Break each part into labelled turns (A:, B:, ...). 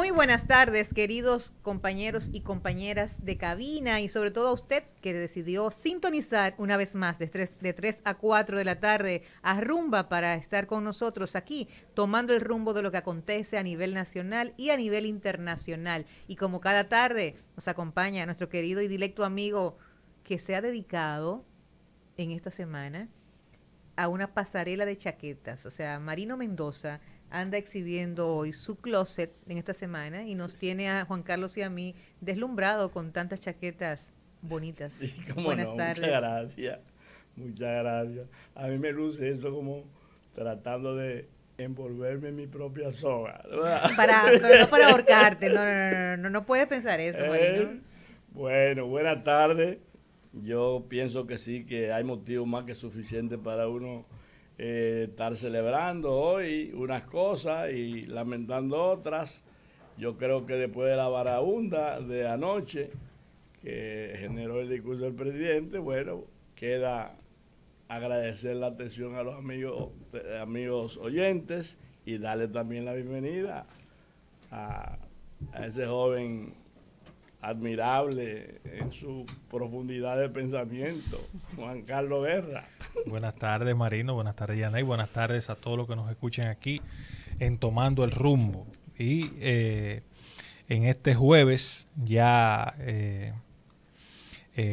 A: Muy buenas tardes, queridos compañeros y compañeras de cabina, y sobre todo a usted que decidió sintonizar una vez más de 3 a 4 de la tarde a Rumba para estar con nosotros aquí, tomando el rumbo de lo que acontece a nivel nacional y a nivel internacional. Y como cada tarde nos acompaña nuestro querido y directo amigo que se ha dedicado en esta semana a una pasarela de chaquetas. O sea, Marino Mendoza anda exhibiendo hoy su closet en esta semana y nos tiene a Juan Carlos y a mí deslumbrado con tantas chaquetas bonitas.
B: Sí, cómo
A: Buenas
B: no,
A: tardes.
B: muchas gracias, muchas gracias. A mí me luce eso como tratando de envolverme en mi propia soga, ¿verdad?
A: Pero no para ahorcarte, no puedes pensar eso, Marino.
B: Bueno, buenas tardes. Yo pienso que sí, que hay motivos más que suficientes para uno estar celebrando hoy unas cosas y lamentando otras. Yo creo que después de la varaunda de anoche que generó el discurso del presidente, bueno, queda agradecer la atención a los amigos oyentes y darle también la bienvenida a ese joven admirable en su profundidad de pensamiento, Juan Carlos Guerra.
C: Buenas tardes, Marino, buenas tardes, Yanay, buenas tardes a todos los que nos escuchen aquí en Tomando el Rumbo. Y en este jueves ya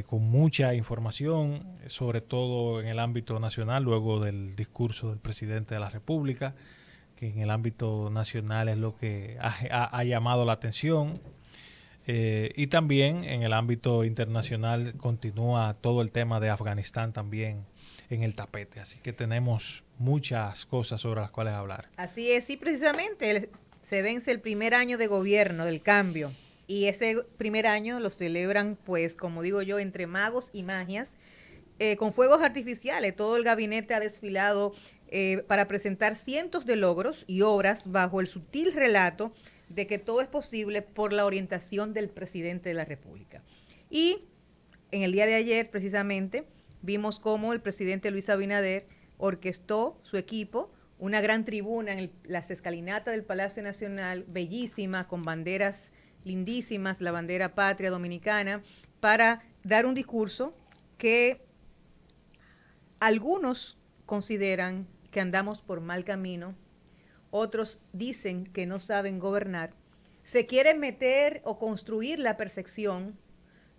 C: con mucha información, sobre todo en el ámbito nacional, luego del discurso del presidente de la República, que en el ámbito nacional es lo que ha llamado la atención. Y también en el ámbito internacional continúa todo el tema de Afganistán también en el tapete. Así que tenemos muchas cosas sobre las cuales hablar.
A: Así es, y precisamente se vence el primer año de gobierno del cambio. Y ese primer año lo celebran, pues, como digo yo, entre magos y magias, con fuegos artificiales. Todo el gabinete ha desfilado para presentar cientos de logros y obras bajo el sutil relato de que todo es posible por la orientación del presidente de la República. Y en el día de ayer, precisamente, vimos cómo el presidente Luis Abinader orquestó su equipo, una gran tribuna en las escalinatas del Palacio Nacional, bellísima, con banderas lindísimas, la bandera patria dominicana, para dar un discurso que algunos consideran que andamos por mal camino. Otros dicen que no saben gobernar. Se quiere meter o construir la percepción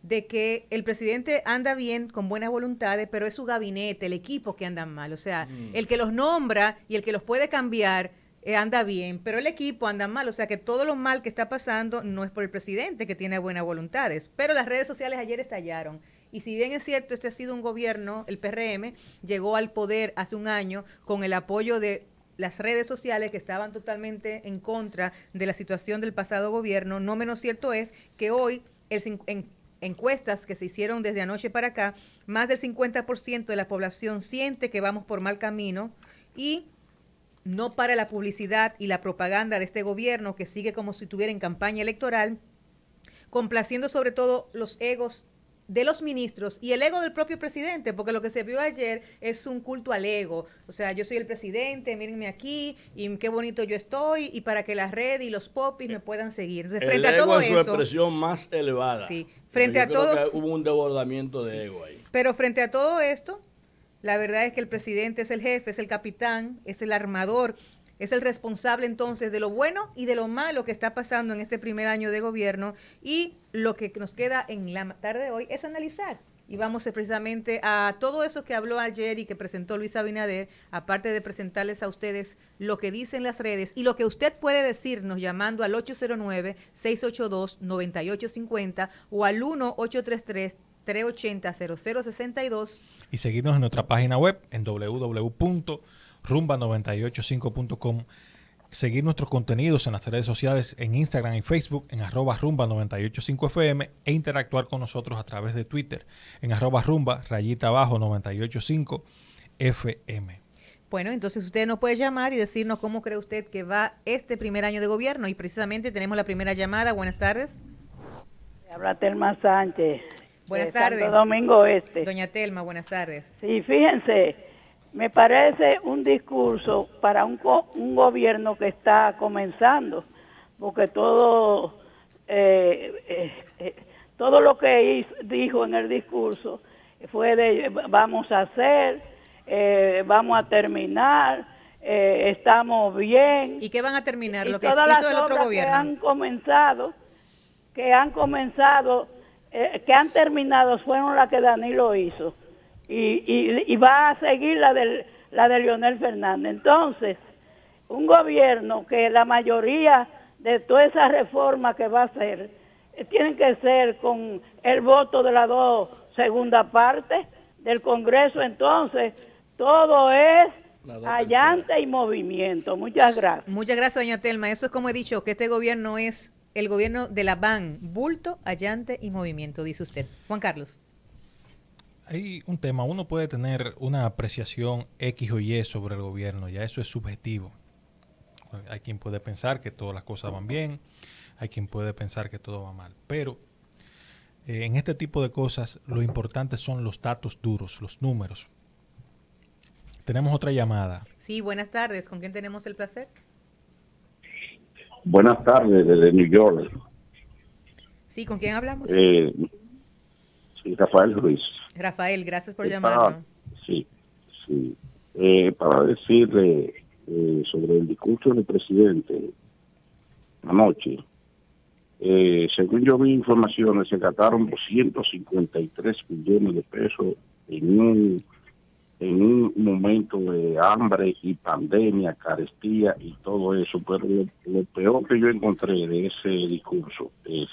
A: de que el presidente anda bien, con buenas voluntades, pero es su gabinete, el equipo que andan mal. O sea, el que los nombra y el que los puede cambiar anda bien, pero el equipo anda mal. O sea, que todo lo mal que está pasando no es por el presidente, que tiene buenas voluntades. Pero las redes sociales ayer estallaron. Y si bien es cierto, este ha sido un gobierno, el PRM llegó al poder hace un año con el apoyo de las redes sociales que estaban totalmente en contra de la situación del pasado gobierno. No menos cierto es que hoy, en encuestas que se hicieron desde anoche para acá, más del 50% de la población siente que vamos por mal camino y no para la publicidad y la propaganda de este gobierno que sigue como si estuviera en campaña electoral, complaciendo sobre todo los egos de los ministros y el ego del propio presidente, porque lo que se vio ayer es un culto al ego. O sea, yo soy el presidente, mírenme aquí, y qué bonito yo estoy, y para que la red y los popis me puedan seguir. Entonces, frente a todo
B: es
A: eso,
B: su expresión más elevada.
A: Sí, frente a todo,
B: que hubo un desbordamiento de ego ahí.
A: Pero frente a todo esto, la verdad es que el presidente es el jefe, es el capitán, es el armador, es el responsable entonces de lo bueno y de lo malo que está pasando en este primer año de gobierno, y lo que nos queda en la tarde de hoy es analizar. Y vamos precisamente a todo eso que habló ayer y que presentó Luis Abinader, aparte de presentarles a ustedes lo que dicen las redes y lo que usted puede decirnos llamando al 809-682-9850 o al 1-833-380-0062.
C: Y seguirnos en nuestra página web en www.rumba985.com. Seguir nuestros contenidos en las redes sociales en Instagram y Facebook en @rumba985fm e interactuar con nosotros a través de Twitter en @rumba_985fm.
A: Bueno, entonces usted nos puede llamar y decirnos cómo cree usted que va este primer año de gobierno, y precisamente tenemos la primera llamada. Buenas tardes.
D: Habla Telma Sánchez.
A: Buenas tardes.
D: Santo Domingo Este.
A: Doña Telma, buenas tardes.
D: Sí, fíjense, me parece un discurso para un gobierno que está comenzando, porque todo lo que dijo en el discurso fue de vamos a hacer, vamos a terminar, estamos bien.
A: ¿Y qué van a terminar?
D: Y
A: Lo que
D: todas
A: hizo
D: las
A: el otro
D: obras
A: gobierno.
D: que han terminado fueron las que Danilo hizo. Y va a seguir la de Leonel Fernández. Entonces, un gobierno que la mayoría de todas esas reformas que va a hacer tienen que ser con el voto de las dos segundas partes del Congreso. Entonces, todo es allante y movimiento. Muchas gracias.
A: Muchas gracias, doña Telma. Eso es como he dicho, que este gobierno es el gobierno de la van, bulto, allante y movimiento, dice usted. Juan Carlos.
C: Hay un tema, uno puede tener una apreciación X o Y sobre el gobierno, ya eso es subjetivo. Hay quien puede pensar que todas las cosas van bien, hay quien puede pensar que todo va mal, pero en este tipo de cosas lo importante son los datos duros, los números. Tenemos otra llamada.
A: Sí, buenas tardes. ¿Con quién tenemos el placer?
E: Buenas tardes, desde New York.
A: Sí, ¿con quién hablamos?
E: Sí, Rafael Ruiz.
A: Rafael, gracias por llamarnos.
E: Sí. Para decirle sobre el discurso del presidente anoche, según yo vi informaciones, se gastaron 253 millones de pesos en un momento de hambre y pandemia, carestía y todo eso, pero lo peor que yo encontré de ese discurso es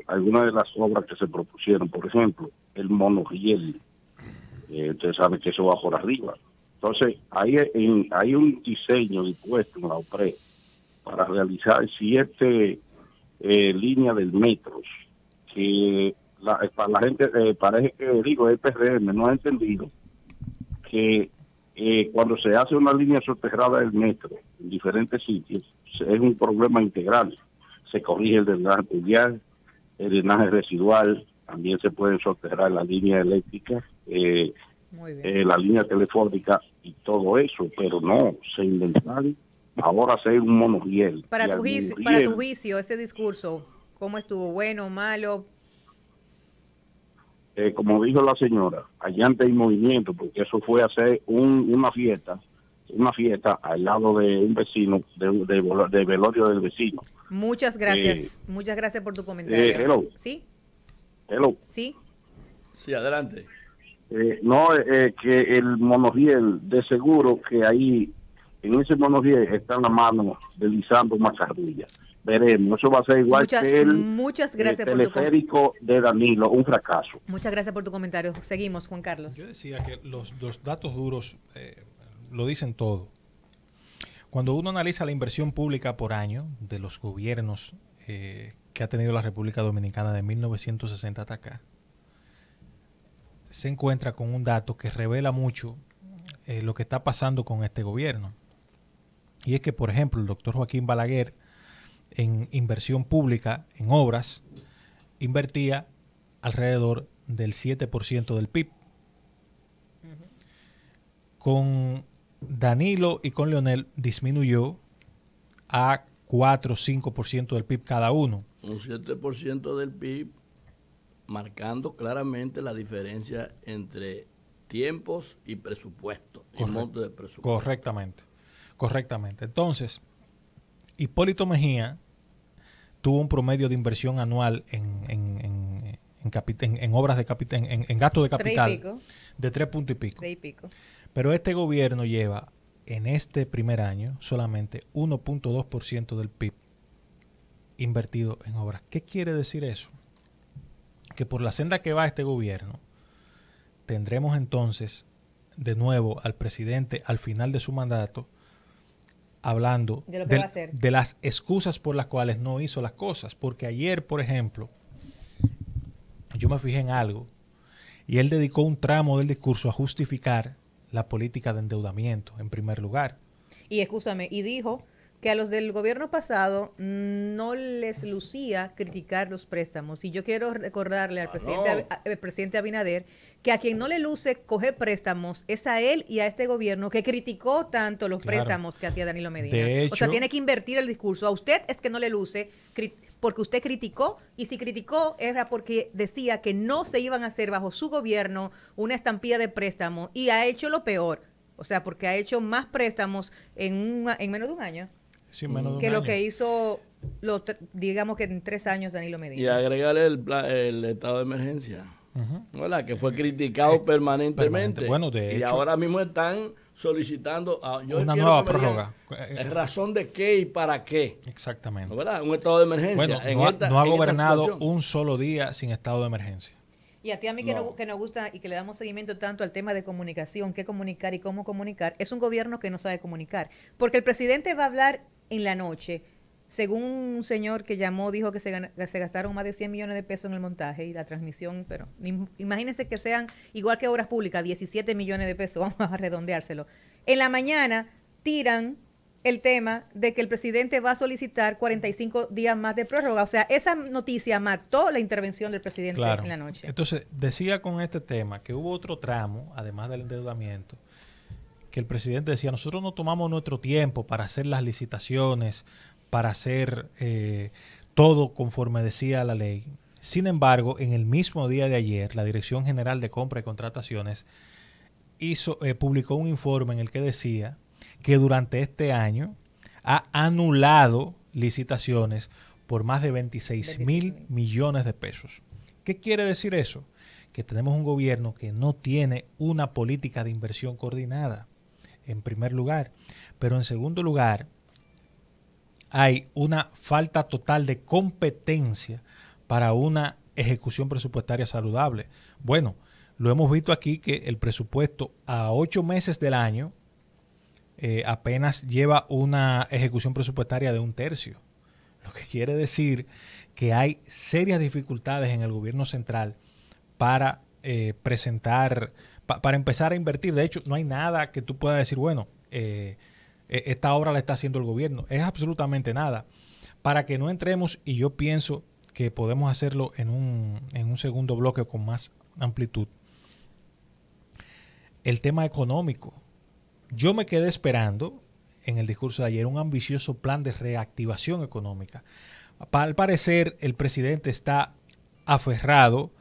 E: algunas de las obras que se propusieron, por ejemplo, el monorriel. Usted sabe que eso va por arriba. Entonces, hay un diseño dispuesto en la OPRE para realizar 7 líneas del metro, que para la gente, parece que, el PRM no ha entendido que cuando se hace una línea soterrada del metro en diferentes sitios, es un problema integral. Se corrige el drenaje pluvial, el drenaje residual, también se pueden soterrar la línea eléctrica, la línea telefónica y todo eso, pero no, se inventaron ahora hacer un monorriel.
A: Para tu juicio, ese discurso, ¿cómo estuvo? ¿Bueno, malo?
E: Como dijo la señora, allante y movimiento, porque eso fue hacer una fiesta al lado de un vecino, de velorio del vecino.
A: Muchas gracias por tu comentario.
E: Hello.
A: ¿Sí?
E: Hello.
A: ¿Sí?
B: Sí, adelante.
E: Que el monorriel, de seguro que ahí, en ese monorriel, está la mano de Lisandro Macarrulla. Veremos, eso va a ser igual que el teleférico de Danilo, un fracaso.
A: Muchas gracias por tu comentario. Seguimos, Juan Carlos.
C: Yo decía que los datos duros lo dicen todo. Cuando uno analiza la inversión pública por año de los gobiernos que ha tenido la República Dominicana de 1960 hasta acá, se encuentra con un dato que revela mucho lo que está pasando con este gobierno. Y es que, por ejemplo, el doctor Joaquín Balaguer, en inversión pública, en obras, invertía alrededor del 7% del PIB. Con Danilo y con Leonel disminuyó a 4 o 5% del PIB cada uno.
B: Un 7% del PIB, marcando claramente la diferencia entre tiempos y presupuesto, y monto de presupuesto.
C: Correctamente. Entonces, Hipólito Mejía tuvo un promedio de inversión anual en obras de capital, en gasto de capital de 3 puntos y pico. Pero este gobierno lleva en este primer año solamente 1.2% del PIB invertido en obras. ¿Qué quiere decir eso? Que por la senda que va este gobierno, tendremos entonces de nuevo al presidente al final de su mandato hablando de las excusas por las cuales no hizo las cosas. Porque ayer, por ejemplo, yo me fijé en algo y él dedicó un tramo del discurso a justificar la política de endeudamiento, en primer lugar.
A: Y escúchame, y dijo que a los del gobierno pasado no les lucía criticar los préstamos. Y yo quiero recordarle al presidente Abinader que a quien no le luce coger préstamos es a él y a este gobierno que criticó tanto los préstamos que hacía Danilo Medina.
C: De hecho,
A: o sea, tiene que invertir el discurso. A usted es que no le luce porque usted criticó, y si criticó era porque decía que no se iban a hacer bajo su gobierno una estampilla de préstamos, y ha hecho lo peor. O sea, porque ha hecho más préstamos en menos de un año.
C: Sí, menos de un
A: que
C: año.
A: lo que hizo, digamos que en 3 años Danilo Medina.
B: Y agregarle el estado de emergencia, ¿verdad? Que fue criticado permanentemente.
C: Bueno, de
B: y
C: hecho,
B: ahora mismo están solicitando
C: una nueva prórroga.
B: ¿En razón de qué y para qué?
C: Exactamente.
B: ¿Verdad? Un estado de emergencia.
C: Bueno, no ha gobernado un solo día sin estado de emergencia.
A: Y a ti, a mí, que nos gusta y que le damos seguimiento tanto al tema de comunicación, qué comunicar y cómo comunicar, es un gobierno que no sabe comunicar. Porque el presidente va a hablar en la noche. Según un señor que llamó, dijo que se gastaron más de 100 millones de pesos en el montaje y la transmisión, pero imagínense que sean, igual que Obras Públicas, 17 millones de pesos, vamos a redondeárselo. En la mañana tiran el tema de que el presidente va a solicitar 45 días más de prórroga. O sea, esa noticia mató la intervención del presidente en la noche.
C: Entonces, decía con este tema que hubo otro tramo, además del endeudamiento, que el presidente decía, nosotros no tomamos nuestro tiempo para hacer las licitaciones, para hacer todo conforme decía la ley. Sin embargo, en el mismo día de ayer, la Dirección General de Compra y Contrataciones publicó un informe en el que decía que durante este año ha anulado licitaciones por más de 26,000 millones de pesos. ¿Qué quiere decir eso? Que tenemos un gobierno que no tiene una política de inversión coordinada, en primer lugar. Pero en segundo lugar, hay una falta total de competencia para una ejecución presupuestaria saludable. Bueno, lo hemos visto aquí que el presupuesto a 8 meses del año apenas lleva una ejecución presupuestaria de 1/3. Lo que quiere decir que hay serias dificultades en el gobierno central para para empezar a invertir. De hecho, no hay nada que tú puedas decir, bueno, esta obra la está haciendo el gobierno. Es absolutamente nada. Para que no entremos, y yo pienso que podemos hacerlo en un segundo bloque con más amplitud, el tema económico. Yo me quedé esperando en el discurso de ayer un ambicioso plan de reactivación económica. Al parecer, el presidente está aferrado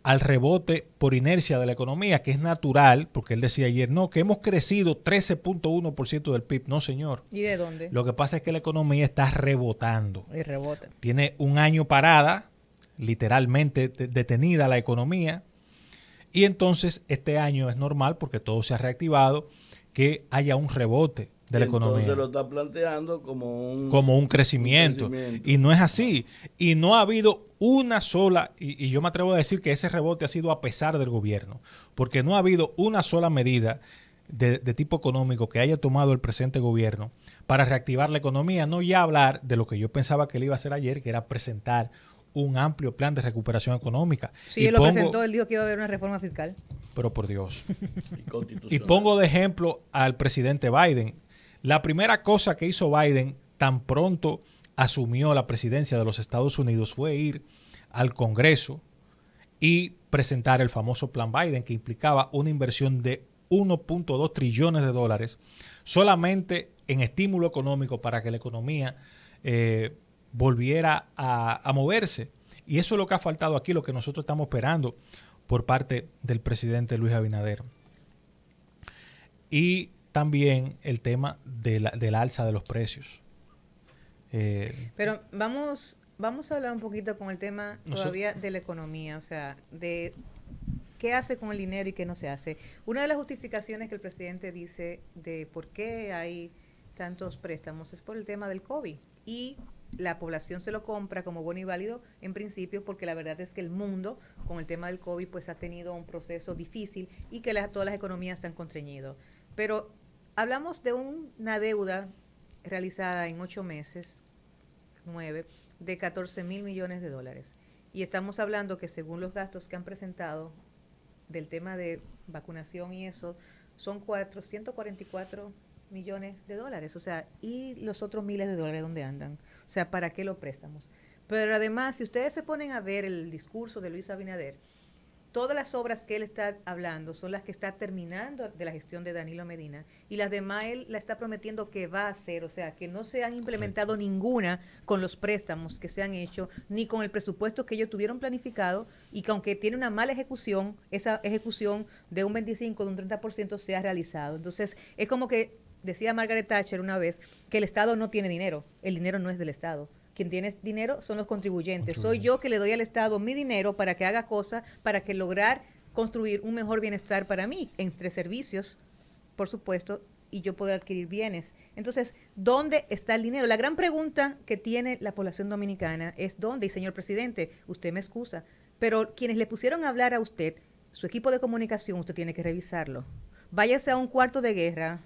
C: al rebote por inercia de la economía, que es natural, porque él decía ayer, no, que hemos crecido 13.1% del PIB. No, señor.
A: ¿Y de dónde?
C: Lo que pasa es que la economía está rebotando.
A: Y rebota.
C: Tiene un año parada, literalmente detenida la economía, y entonces este año es normal, porque todo se ha reactivado, que haya un rebote de la economía.
B: Entonces lo está planteando como
C: un crecimiento. Y no es así. Y no ha habido una sola, y yo me atrevo a decir que ese rebote ha sido a pesar del gobierno, porque no ha habido una sola medida de tipo económico que haya tomado el presente gobierno para reactivar la economía, no ya hablar de lo que yo pensaba que él iba a hacer ayer, que era presentar un amplio plan de recuperación económica.
A: Sí, él lo presentó, él dijo que iba a haber una reforma fiscal.
C: Pero por Dios. Y pongo de ejemplo al presidente Biden. La primera cosa que hizo Biden tan pronto asumió la presidencia de los Estados Unidos fue ir al Congreso y presentar el famoso plan Biden, que implicaba una inversión de 1.2 trillones de dólares solamente en estímulo económico para que la economía volviera a moverse. Y eso es lo que ha faltado aquí, lo que nosotros estamos esperando por parte del presidente Luis Abinader. Y también el tema del alza de los precios.
A: Pero vamos a hablar un poquito con el tema todavía de la economía, o sea, de qué hace con el dinero y qué no se hace. Una de las justificaciones que el presidente dice de por qué hay tantos préstamos es por el tema del COVID, y la población se lo compra como bueno y válido en principio, porque la verdad es que el mundo con el tema del COVID pues ha tenido un proceso difícil y que todas las economías están constreñidas. Pero hablamos de una deuda realizada en 8 meses, 9, de 14,000 millones de dólares. Y estamos hablando que según los gastos que han presentado del tema de vacunación y eso, son 444 millones de dólares. O sea, ¿y los otros miles de dólares dónde andan? O sea, ¿para qué los préstamos? Pero además, si ustedes se ponen a ver el discurso de Luis Abinader, todas las obras que él está hablando son las que está terminando de la gestión de Danilo Medina y las demás él la está prometiendo que va a hacer, o sea, que no se han implementado ninguna con los préstamos que se han hecho, ni con el presupuesto que ellos tuvieron planificado y que aunque tiene una mala ejecución, esa ejecución de un 25, de un 30% se ha realizado. Entonces, es como que decía Margaret Thatcher una vez que el Estado no tiene dinero, el dinero no es del Estado. Quien tiene dinero son los contribuyentes. Soy yo que le doy al Estado mi dinero para que haga cosas, para que lograr construir un mejor bienestar para mí, entre servicios, por supuesto, y yo poder adquirir bienes. Entonces, ¿dónde está el dinero? La gran pregunta que tiene la población dominicana es ¿dónde? Y señor presidente, usted me excusa, pero quienes le pusieron a hablar a usted, su equipo de comunicación, usted tiene que revisarlo. Váyase a un cuarto de guerra,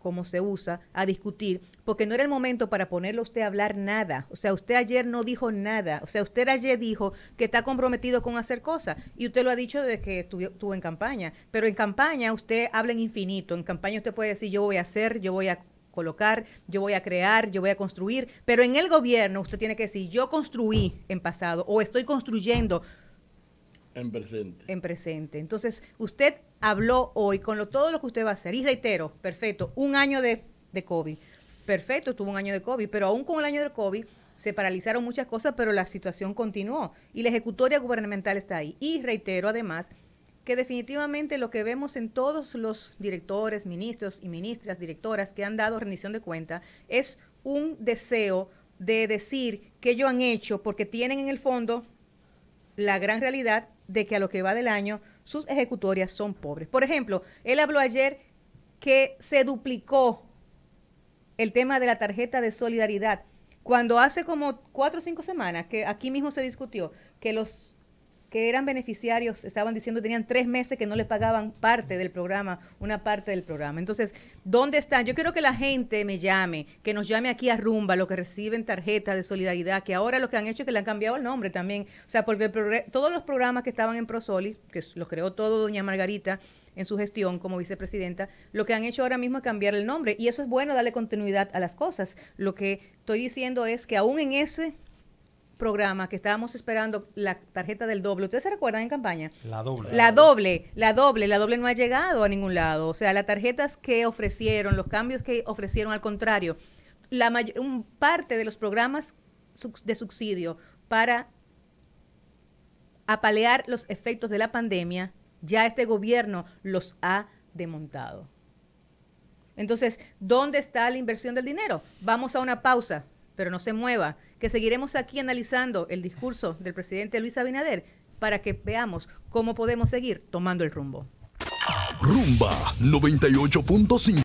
A: como se usa, a discutir, porque no era el momento para ponerlo a usted a hablar nada. O sea, usted ayer no dijo nada. O sea, usted ayer dijo que está comprometido con hacer cosas, y usted lo ha dicho desde que estuvo en campaña. Pero en campaña usted habla en infinito. En campaña usted puede decir, yo voy a hacer, yo voy a colocar, yo voy a crear, yo voy a construir. Pero en el gobierno usted tiene que decir, yo construí en pasado, o estoy construyendo
B: en presente.
A: En presente. Entonces, usted habló hoy con todo lo que usted va a hacer. Y reitero, perfecto, un año de COVID. Perfecto, tuvo un año de COVID, pero aún con el año de COVID se paralizaron muchas cosas, pero la situación continuó. Y la ejecutoria gubernamental está ahí. Y reitero, además, que definitivamente lo que vemos en todos los directores, ministros y ministras, directoras que han dado rendición de cuenta, es un deseo de decir que ellos han hecho, porque tienen en el fondo la gran realidad de que a lo que va del año sus ejecutorias son pobres. Por ejemplo, él habló ayer que se duplicó el tema de la tarjeta de solidaridad, cuando hace como 4 o 5 semanas que aquí mismo se discutió que los que eran beneficiarios estaban diciendo que tenían 3 meses que no les pagaban parte del programa, una parte del programa. Entonces, ¿dónde están? Yo quiero que la gente me llame, que nos llame aquí a Rumba, los que reciben tarjetas de solidaridad, que ahora lo que han hecho es que le han cambiado el nombre también. O sea, porque todos los programas que estaban en Prosoli, que los creó todo doña Margarita en su gestión como vicepresidenta, lo que han hecho ahora mismo es cambiar el nombre. Y eso es bueno, darle continuidad a las cosas. Lo que estoy diciendo es que aún en ese programa que estábamos esperando, la tarjeta del doble. ¿Ustedes se recuerdan en campaña? La doble no ha llegado a ningún lado. O sea, las tarjetas que ofrecieron, los cambios que ofrecieron, al contrario, parte de los programas de subsidio para apalear los efectos de la pandemia, ya este gobierno los ha desmontado. Entonces, ¿dónde está la inversión del dinero? Vamos a una pausa, pero no se mueva, que seguiremos aquí analizando el discurso del presidente Luis Abinader para que veamos cómo podemos seguir tomando el rumbo.
F: Rumba 98.5